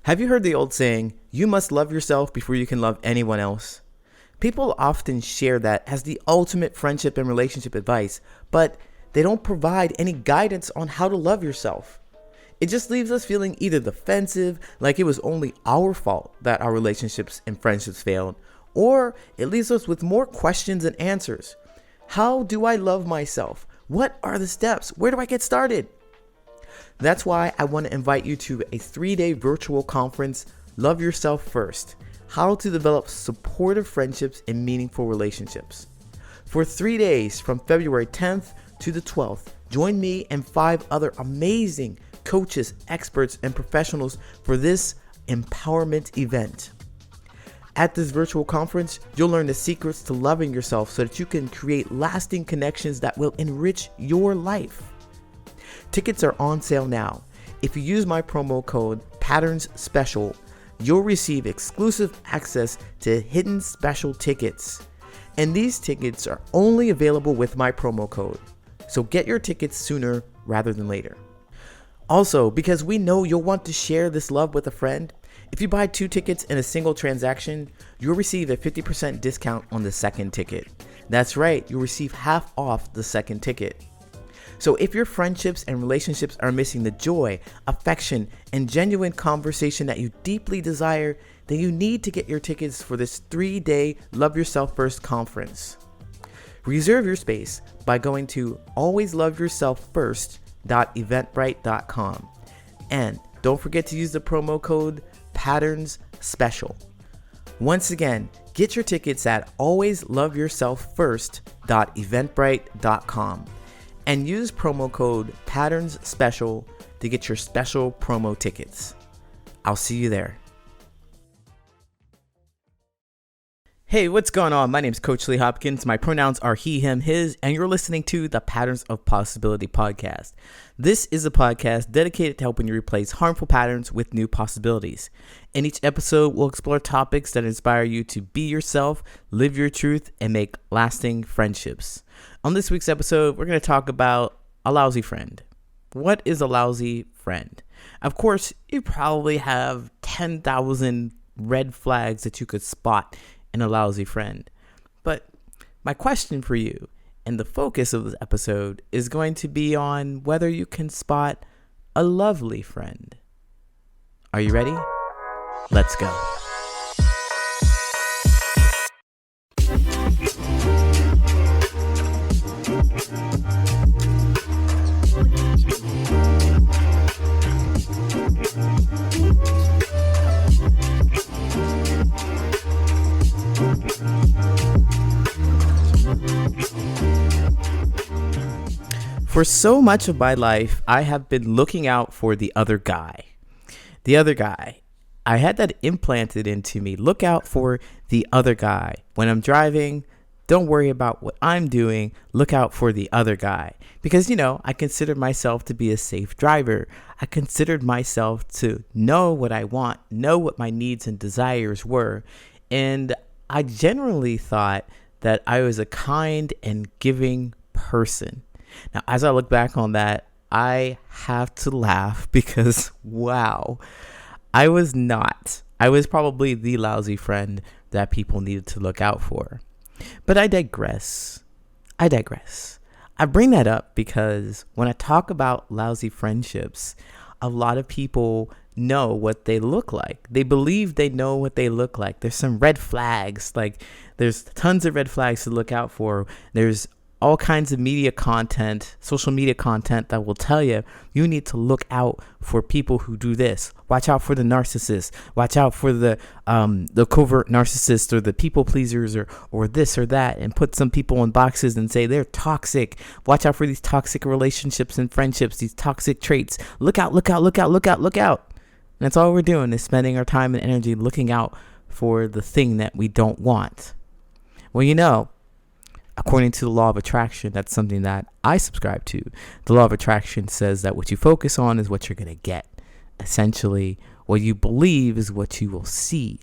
Have you heard the old saying, you must love yourself before you can love anyone else? People often share that as the ultimate friendship and relationship advice, but they don't provide any guidance on how to love yourself. It just leaves us feeling either defensive, like it was only our fault that our relationships and friendships failed, or it leaves us with more questions and answers. How do I love myself? What are the steps? Where do I get started? That's why I want to invite you to a 3-day virtual conference, Love Yourself First, How to Develop Supportive Friendships and Meaningful Relationships. For 3 days from February 10th to the 12th, join me and 5 other amazing coaches, experts, and professionals for this empowerment event. At this virtual conference, you'll learn the secrets to loving yourself so that you can create lasting connections that will enrich your life. Tickets are on sale now. If you use my promo code Patterns Special, you'll receive exclusive access to hidden special tickets. And these tickets are only available with my promo code. So get your tickets sooner rather than later. Also, because we know you'll want to share this love with a friend, if you buy 2 tickets in a single transaction, you'll receive a 50% discount on the second ticket. That's right, you'll receive half off the second ticket. So if your friendships and relationships are missing the joy, affection, and genuine conversation that you deeply desire, then you need to get your tickets for this 3-day Love Yourself First conference. Reserve your space by going to alwaysloveyourselffirst.eventbrite.com. And don't forget to use the promo code Patterns Special. Once again, get your tickets at alwaysloveyourselffirst.eventbrite.com. and use promo code Patterns Special to get your special promo tickets. I'll see you there. Hey, what's going on? My name is Coach Lee Hopkins. My pronouns are he, him, his, and you're listening to the Patterns of Possibility podcast. This is a podcast dedicated to helping you replace harmful patterns with new possibilities. In each episode, we'll explore topics that inspire you to be yourself, live your truth, and make lasting friendships. On this week's episode, we're going to talk about a lousy friend. What is a lousy friend? Of course, you probably have 10,000 red flags that you could spot in a lousy friend. But my question for you and the focus of this episode is going to be on whether you can spot a lovely friend. Are you ready? Let's go. For so much of my life, I have been looking out for the other guy. The other guy. I had that implanted into me. Look out for the other guy. When I'm driving, don't worry about what I'm doing. Look out for the other guy. Because, I consider myself to be a safe driver. I considered myself to know what I want, know what my needs and desires were. And I generally thought that I was a kind and giving person. Now, as I look back on that, I have to laugh because, wow, I was not. I was probably the lousy friend that people needed to look out for. But I digress. I bring that up because when I talk about lousy friendships, a lot of people know what they look like. They believe they know what they look like. There's some red flags. Like, there's tons of red flags to look out for. There's all kinds of media content, social media content that will tell you need to look out for people who do this. Watch out for the narcissists. Watch out for the covert narcissists or the people pleasers or this or that, and put some people in boxes and say they're toxic. Watch out for these toxic relationships and friendships, these toxic traits. Look out, look out, look out, look out, look out. And that's all we're doing is spending our time and energy looking out for the thing that we don't want. Well, according to the law of attraction, that's something that I subscribe to. The law of attraction says that what you focus on is what you're going to get. Essentially, what you believe is what you will see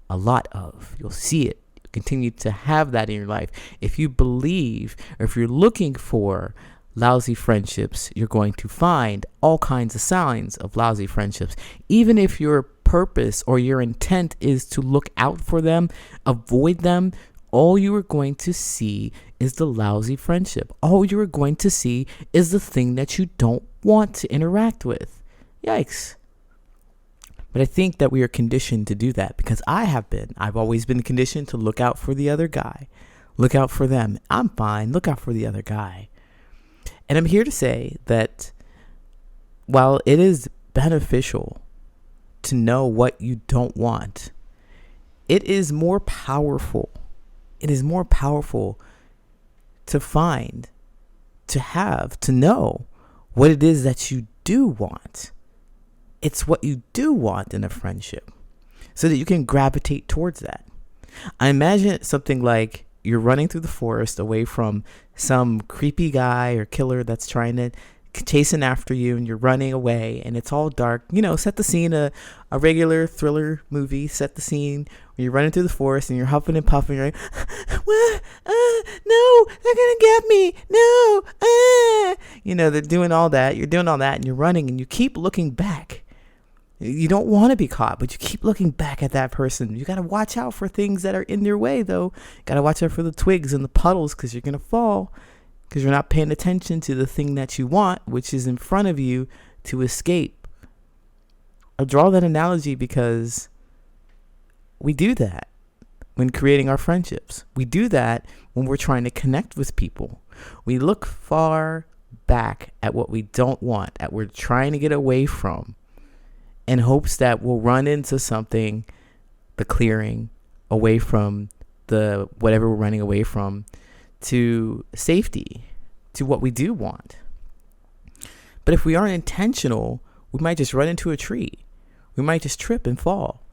a lot of. You'll see it. You continue to have that in your life. If you believe, or if you're looking for lousy friendships, you're going to find all kinds of signs of lousy friendships. Even if you're purpose or your intent is to look out for them, avoid them, all you are going to see is the lousy friendship. All you are going to see is the thing that you don't want to interact with. Yikes. But I think that we are conditioned to do that because I've always been conditioned to look out for the other guy. Look out for them. I'm fine. Look out for the other guy. And I'm here to say that while it is beneficial to know what you don't want, it is more powerful. It is more powerful to find, to have, to know what it is that you do want. It's what you do want in a friendship so that you can gravitate towards that. I imagine it's something like you're running through the forest away from some creepy guy or killer that's trying to chasing after you, and you're running away and it's all dark. Set the scene, a regular thriller movie, set the scene where you're running through the forest and you're huffing and puffing. You're like, what? No, they're going to get me. No. They're doing all that. You're doing all that and you're running and you keep looking back. You don't want to be caught, but you keep looking back at that person. You got to watch out for things that are in their way, though. Got to watch out for the twigs and the puddles because you're going to fall because you're not paying attention to the thing that you want, which is in front of you to escape. I draw that analogy because we do that when creating our friendships. We do that when we're trying to connect with people. We look far back at what we don't want, at what we're trying to get away from, in hopes that we'll run into something, the clearing, away from the whatever we're running away from, to safety, to what we do want. But if we aren't intentional, we might just run into a tree. We might just trip and fall.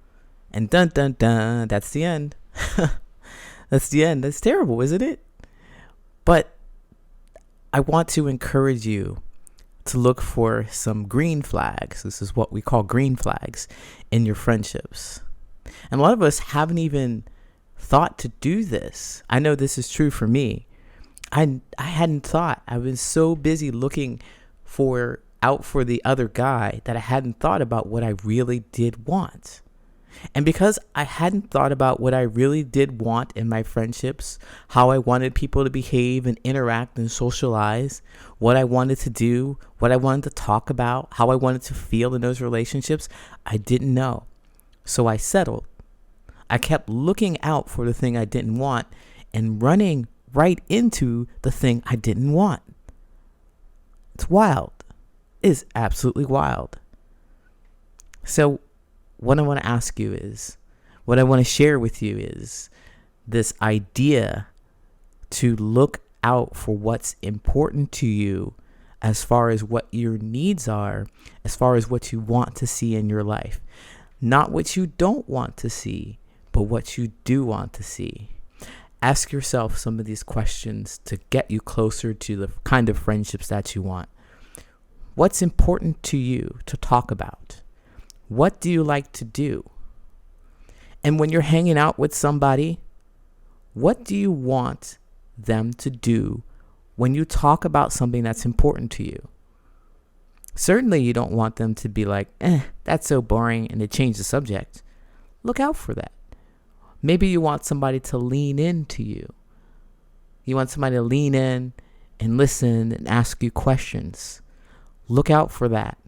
And dun dun dun, that's the end. That's the end. That's terrible, isn't it? But I want to encourage you to look for some green flags. This is what we call green flags in your friendships. And a lot of us haven't even thought to do this. I know this is true for me. I hadn't thought. I was so busy looking out for the other guy that I hadn't thought about what I really did want. And because I hadn't thought about what I really did want in my friendships, how I wanted people to behave and interact and socialize, what I wanted to do, what I wanted to talk about, how I wanted to feel in those relationships, I didn't know. So I settled. I kept looking out for the thing I didn't want and running right into the thing I didn't want. It's wild. It's absolutely wild. So what I want to ask you is, what I want to share with you is this idea to look out for what's important to you as far as what your needs are, as far as what you want to see in your life. Not what you don't want to see, but what you do want to see. Ask yourself some of these questions to get you closer to the kind of friendships that you want. What's important to you to talk about? What do you like to do? And when you're hanging out with somebody, what do you want them to do when you talk about something that's important to you? Certainly you don't want them to be like, that's so boring, and to change the subject. Look out for that. Maybe you want somebody to lean into you. You want somebody to lean in and listen and ask you questions. Look out for that.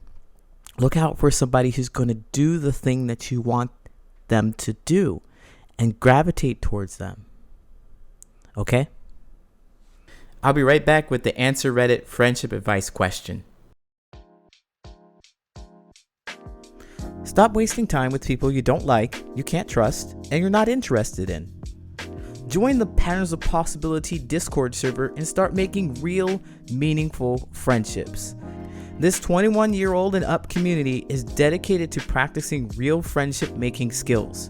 Look out for somebody who's going to do the thing that you want them to do and gravitate towards them. Okay? I'll be right back with the Answer Reddit friendship advice question. Stop wasting time with people you don't like, you can't trust, and you're not interested in. Join the Patterns of Possibility Discord server and start making real, meaningful friendships. This 21-year-old and up community is dedicated to practicing real friendship-making skills.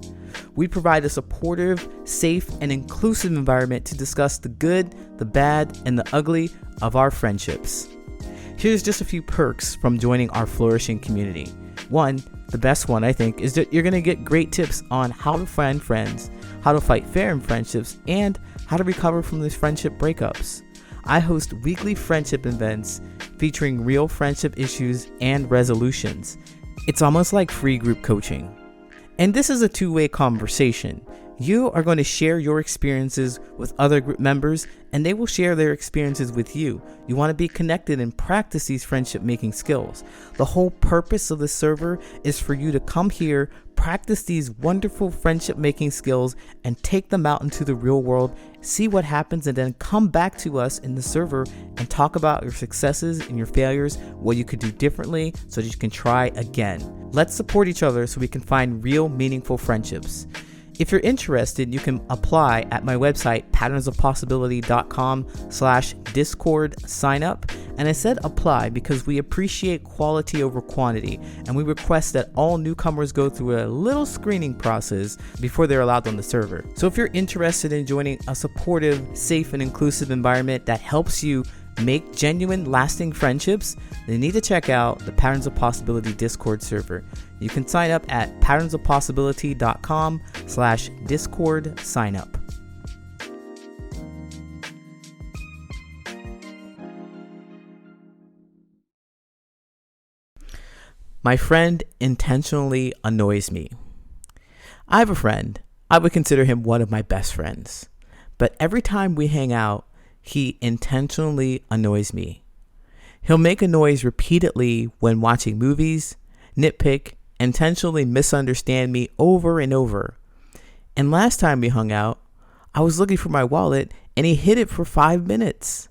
We provide a supportive, safe, and inclusive environment to discuss the good, the bad, and the ugly of our friendships. Here's just a few perks from joining our flourishing community. One, the best one I think, is that you're going to get great tips on how to find friends, how to fight fair in friendships, and how to recover from these friendship breakups. I host weekly friendship events featuring real friendship issues and resolutions. It's almost like free group coaching. And this is a two-way conversation. You are going to share your experiences with other group members, and they will share their experiences with you. You want to be connected and practice these friendship making skills. The whole purpose of the server is for you to come here, practice these wonderful friendship making skills, and take them out into the real world, see what happens, and then come back to us in the server and talk about your successes and your failures, what you could do differently so that you can try again. Let's support each other so we can find real, meaningful friendships. If you're interested, you can apply at my website, patternsofpossibility.com/Discord sign up. And I said apply because we appreciate quality over quantity, and we request that all newcomers go through a little screening process before they're allowed on the server. So if you're interested in joining a supportive, safe, and inclusive environment that helps you make genuine, lasting friendships, then you need to check out the Patterns of Possibility Discord server. You can sign up at patternsofpossibility.com/Discord sign up. My friend intentionally annoys me. I have a friend. I would consider him one of my best friends. But every time we hang out, he intentionally annoys me. He'll make a noise repeatedly when watching movies, nitpick, intentionally misunderstand me over and over. And last time we hung out, I was looking for my wallet and he hid it for 5 minutes.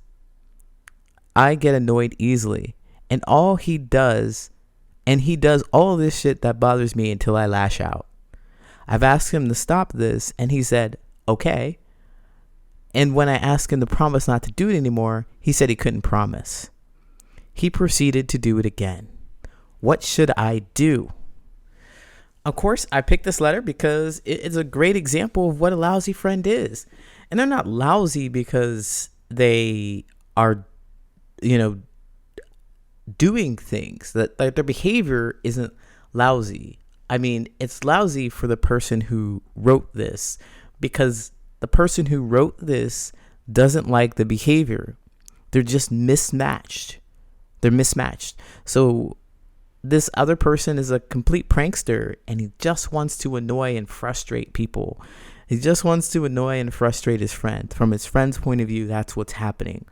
I get annoyed easily, and he does all of this shit that bothers me until I lash out. I've asked him to stop this and he said, okay. And when I asked him to promise not to do it anymore, he said he couldn't promise. He proceeded to do it again. What should I do? Of course, I picked this letter because it is a great example of what a lousy friend is. And they're not lousy because they are, doing things that their behavior isn't lousy. I mean, it's lousy for the person who wrote this because the person who wrote this doesn't like the behavior. They're just mismatched. They're mismatched. So this other person is a complete prankster and he just wants to annoy and frustrate people. He just wants to annoy and frustrate his friend. From his friend's point of view, that's what's happening.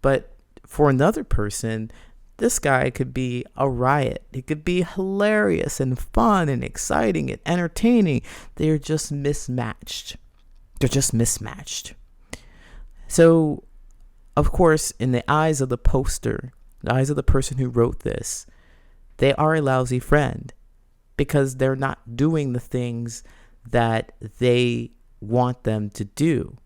But for another person, this guy could be a riot. It could be hilarious and fun and exciting and entertaining. They're just mismatched. They're just mismatched. So, of course, in the eyes of the poster, the eyes of the person who wrote this, they are a lousy friend because they're not doing the things that they want them to do.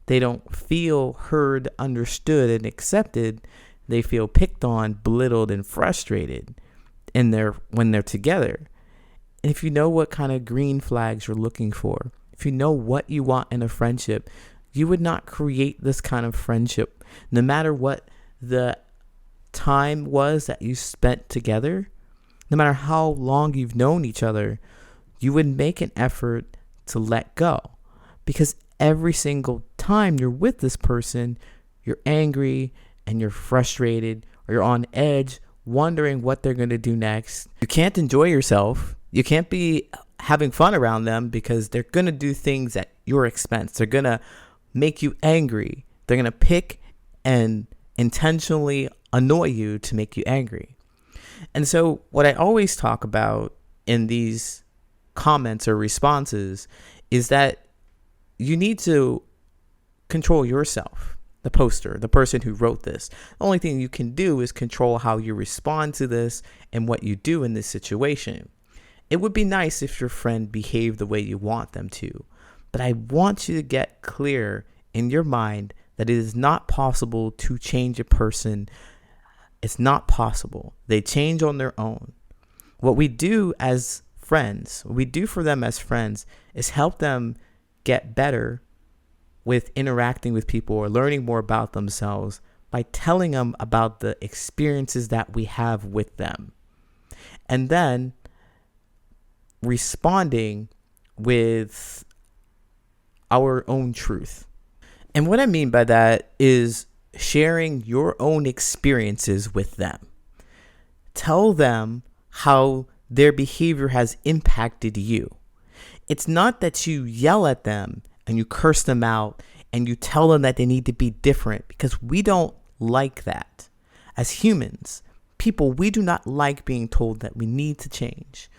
They don't feel heard, understood, and accepted. They feel picked on, belittled, and frustrated when they're together. And if you know what kind of green flags you're looking for, if you know what you want in a friendship, you would not create this kind of friendship. No matter what the time was that you spent together, no matter how long you've known each other, you would make an effort to let go. Because every single time you're with this person, you're angry and you're frustrated or you're on edge, wondering what they're going to do next. You can't enjoy yourself. You can't be having fun around them because they're going to do things at your expense. They're going to make you angry. They're going to pick and intentionally annoy you to make you angry. And so what I always talk about in these comments or responses is that you need to control yourself. The poster, the person who wrote this. The only thing you can do is control how you respond to this and what you do in this situation. It would be nice if your friend behaved the way you want them to, but I want you to get clear in your mind that it is not possible to change a person. It's not possible. They change on their own. What we do as friends, what we do for them as friends is help them get better with interacting with people or learning more about themselves by telling them about the experiences that we have with them. And then responding with our own truth. And what I mean by that is sharing your own experiences with them. Tell them how their behavior has impacted you. It's not that you yell at them and you curse them out and you tell them that they need to be different, because we don't like that. As humans, people, we do not like being told that we need to change.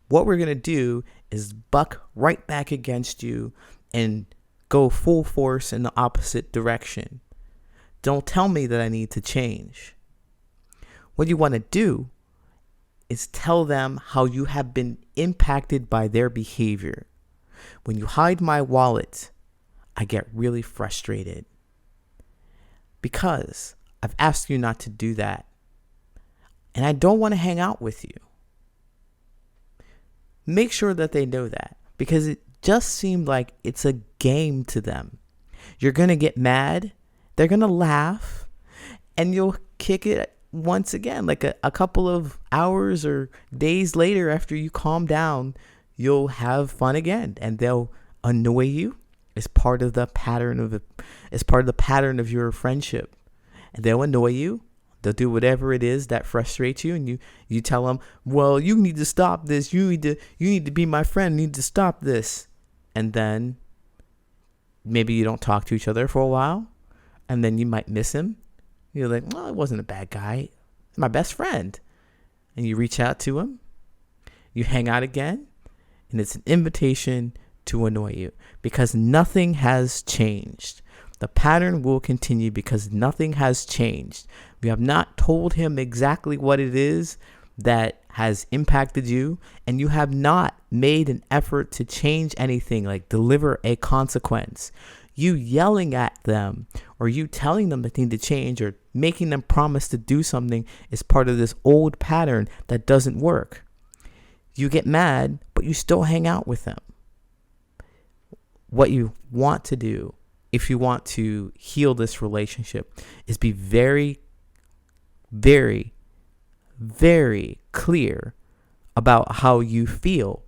What we're going to do is buck right back against you and go full force in the opposite direction. Don't tell me that I need to change. What you want to do is tell them how you have been impacted by their behavior. When you hide my wallet, I get really frustrated because I've asked you not to do that, and I don't want to hang out with you. Make sure that they know that, because it just seemed like it's a game to them. You're going to get mad, they're going to laugh, and you'll kick it once again. Like a couple of hours or days later, after you calm down, you'll have fun again, and they'll annoy you. It's part of the pattern of your friendship. And they'll annoy you. They'll do whatever it is that frustrates you, and you tell them, well, you need to stop this. You need to be my friend. You need to stop this. And then maybe you don't talk to each other for a while, and then you might miss him. You're like, well, it wasn't a bad guy. It's my best friend. And you reach out to him. You hang out again, and it's an invitation to annoy you, because nothing has changed. The pattern will continue because nothing has changed. We have not told him exactly what it is that has impacted you, and you have not made an effort to change anything, like deliver a consequence. You yelling at them or you telling them they need to change or making them promise to do something is part of this old pattern that doesn't work. You get mad, but you still hang out with them. What you want to do, if you want to heal this relationship, is be very, very, very clear about how you feel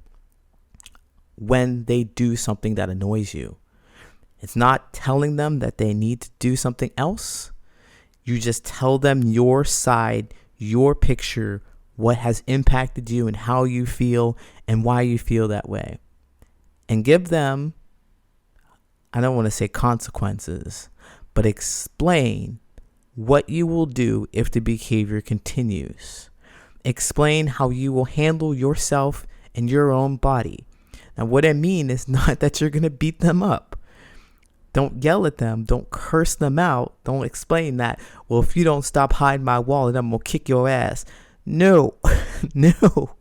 when they do something that annoys you. It's not telling them that they need to do something else. You just tell them your side, your picture, what has impacted you and how you feel and why you feel that way. And give them, I don't want to say consequences, but explain what you will do if the behavior continues. Explain how you will handle yourself and your own body. Now, what I mean is not that you're going to beat them up. Don't yell at them. Don't curse them out. Don't explain that, well, if you don't stop hiding my wallet, I'm going to kick your ass. No, no.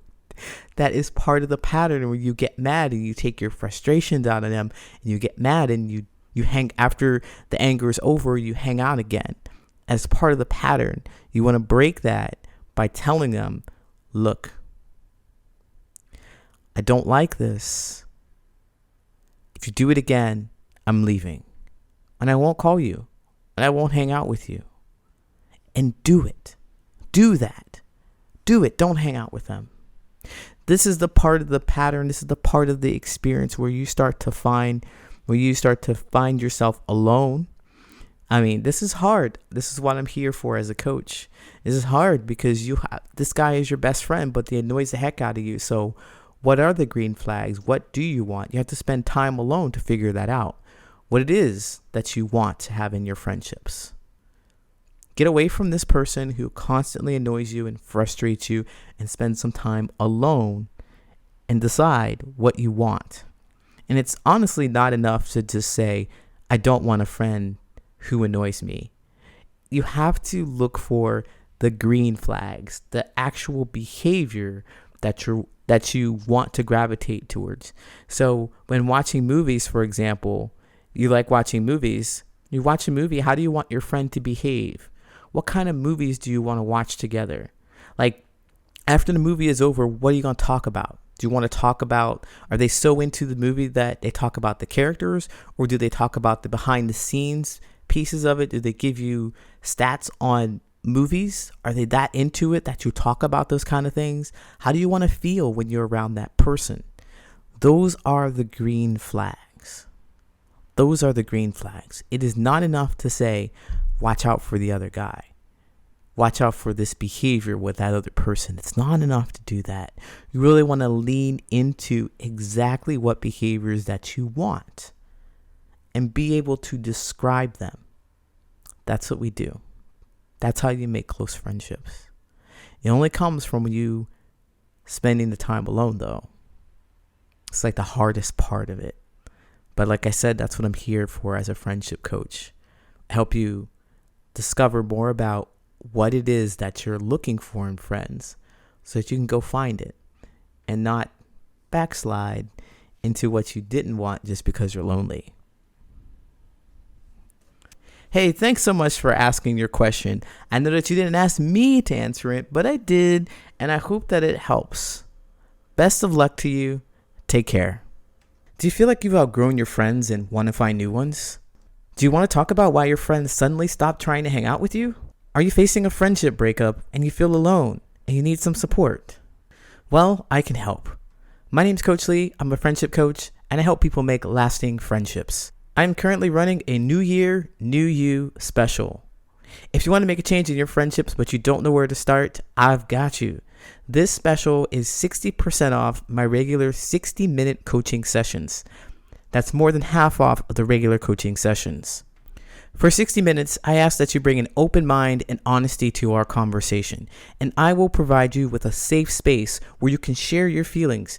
That is part of the pattern where you get mad and you take your frustrations out on them, and you get mad and you hang, after the anger is over, you hang out again. As part of the pattern, you want to break that by telling them, look, I don't like this. If you do it again, I'm leaving, and I won't call you, and I won't hang out with you. And do it. Do that. Do it. Don't hang out with them. This is the part of the pattern. This is the part of the experience where you start to find yourself alone. I mean, this is hard. This is what I'm here for as a coach. This is hard because this guy is your best friend, but he annoys the heck out of you. So what are the green flags? What do you want? You have to spend time alone to figure that out. What it is that you want to have in your friendships. Get away from this person who constantly annoys you and frustrates you, and spend some time alone and decide what you want. And it's honestly not enough to just say, I don't want a friend who annoys me. You have to look for the green flags, the actual behavior that you want to gravitate towards. So when watching movies, for example, you like watching movies. You watch a movie, how do you want your friend to behave? What kind of movies do you want to watch together? Like, after the movie is over, what are you going to talk about? Do you want to talk about, are they so into the movie that they talk about the characters, or do they talk about the behind the scenes pieces of it? Do they give you stats on movies? Are they that into it that you talk about those kind of things? How do you want to feel when you're around that person? Those are the green flags. Those are the green flags. It is not enough to say, watch out for the other guy. watch out for this behavior with that other person. It's not enough to do that. You really want to lean into exactly what behaviors that you want and be able to describe them. That's what we do. That's how you make close friendships. It only comes from you spending the time alone, though. It's like the hardest part of it. But like I said, that's what I'm here for as a friendship coach. Help you discover more about what it is that you're looking for in friends so that you can go find it and not backslide into what you didn't want just because you're lonely. Hey, thanks so much for asking your question. I know that you didn't ask me to answer it, but I did, and I hope that it helps. Best of luck to you. Take care. Do you feel like you've outgrown your friends and want to find new ones? Do you want to talk about why your friends suddenly stopped trying to hang out with you? Are you facing a friendship breakup and you feel alone and you need some support? Well, I can help. My name's Coach Lee. I'm a friendship coach and I help people make lasting friendships. I'm currently running a New Year, New You special. If you want to make a change in your friendships but you don't know where to start, I've got you. This special is 60% off my regular 60-minute coaching sessions. That's more than half off of the regular coaching sessions. For 60 minutes, I ask that you bring an open mind and honesty to our conversation, and I will provide you with a safe space where you can share your feelings.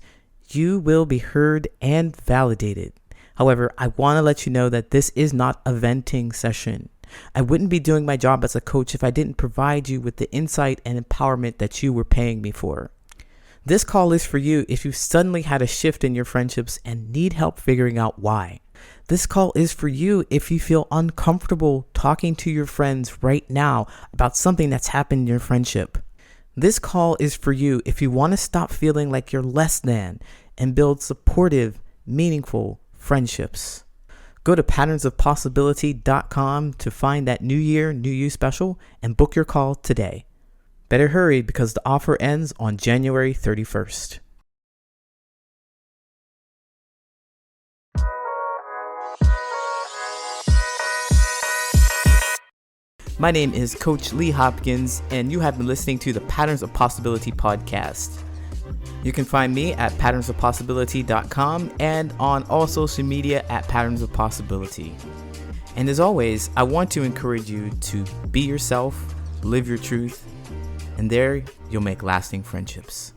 You will be heard and validated. However, I want to let you know that this is not a venting session. I wouldn't be doing my job as a coach if I didn't provide you with the insight and empowerment that you were paying me for. This call is for you if you suddenly had a shift in your friendships and need help figuring out why. This call is for you if you feel uncomfortable talking to your friends right now about something that's happened in your friendship. This call is for you if you want to stop feeling like you're less than and build supportive, meaningful friendships. Go to patternsofpossibility.com to find that New Year, New You special and book your call today. Better hurry because the offer ends on January 31st. My name is Coach Lee Hopkins, and you have been listening to the Patterns of Possibility podcast. You can find me at patternsofpossibility.com and on all social media at Patterns of Possibility. And as always, I want to encourage you to be yourself, live your truth, and there you'll make lasting friendships.